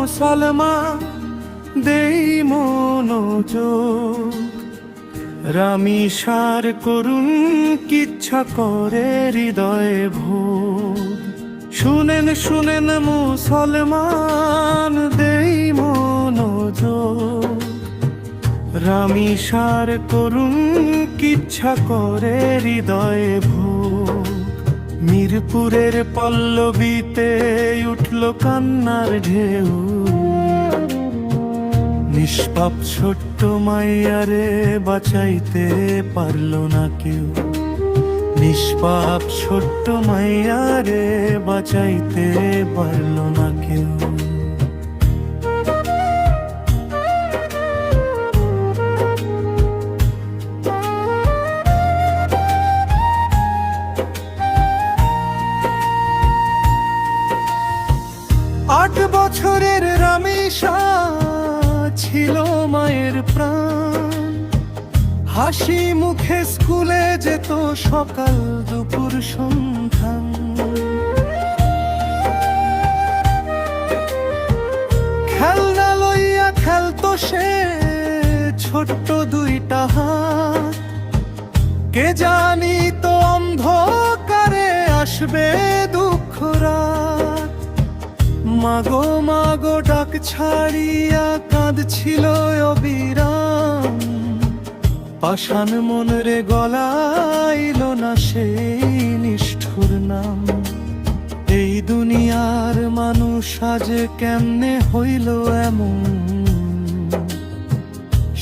মুসলমান দেই মনোযোগ, রামিসার করুণ কিচ্ছা করে হৃদয়ে ভোগ। শুনেন শুনেন মুসলমান দেই মনোযোগ, রামিসার করুণ কিচ্ছা করে হৃদয়ে ভোগ। মিরপুরের পল্লবীতে উঠল কান্নার ঢেউ, নিষ্পাপ ছোট্ট মাইয়ারে বাঁচাইতে পারল না কেউ, নিষ্পাপ ছোট্ট মাইয়ারে বাঁচাইতে পারল না কেউ। 8 বছরের রামিসা ছিল মায়ের প্রাণ, হাসি মুখে স্কুলে যেত সকাল দুপুর সন্ধান। খেলনা লইয়া খেলতো সে ছোট্ট 2টা হাত, কে জানি তো অন্ধকারে আসবে দুঃখ রাত। মাগো মাগো ডাক ছাড়িয়া কাঁদছিল অবিরাম, পাষাণ মন রে গলাইল না সেই নিষ্ঠুর নাম। এই দুনিয়ার মানুষ আজ কেমনে হইল এমন,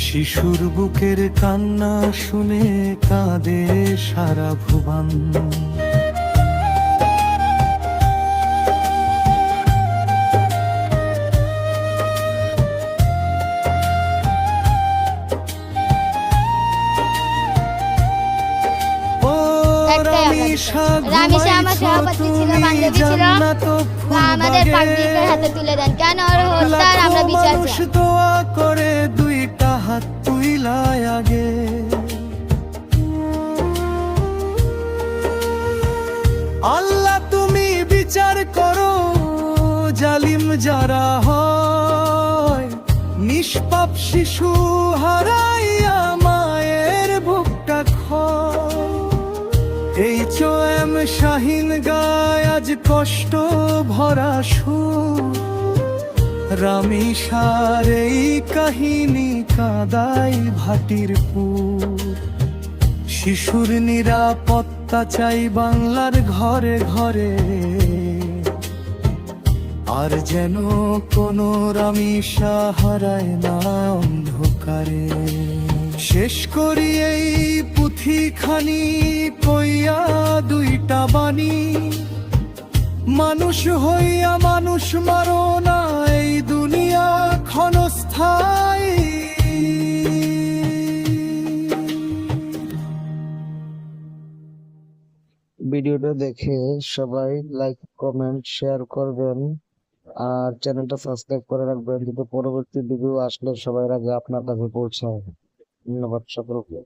শিশুর বুকের কান্না শুনে কাঁদে সারা ভুবন। রামিসা আমার সহপাঠী ছিল, বান্ধবী ছিল, আমাদের পাগড়িকে হাতে তুলে দেন কেন ওর হত্যার আমরা বিচার চাই। দোয়া করে 2টা হাত তুইলায় আগে, আল্লাহ তুমি বিচার করো জালিম যারা হয়, নিষ্পাপ শিশু হারাইয়া মায়ের বুকটা ক্ষয়। এই চোয়েম শাহিন গায় আজ কষ্ট ভরা সুর, রামিসার এই কাহিনী কাঁদাই ভাটির পুর। শিশুর নিরাপত্তা চাই বাংলার ঘরে ঘরে, আর যেন কোনো রামিসা হারায় না অন্ধকারে। শেষ করি এই পুঁথিখানি কইয়া 2টা বাণী, মানুষ হইয়া মানুষ মারো না, এই দুনিয়া ক্ষণস্থায়ী। ভিডিওটা দেখে সবাই লাইক কমেন্ট শেয়ার করবেন আর চ্যানেলটা সাবস্ক্রাইব করে রাখবেন, যাতে পরবর্তী ভিডিও আসলে সবার আগে আপনার কাছে পৌঁছায়। ধন্যবাদ সকলকে।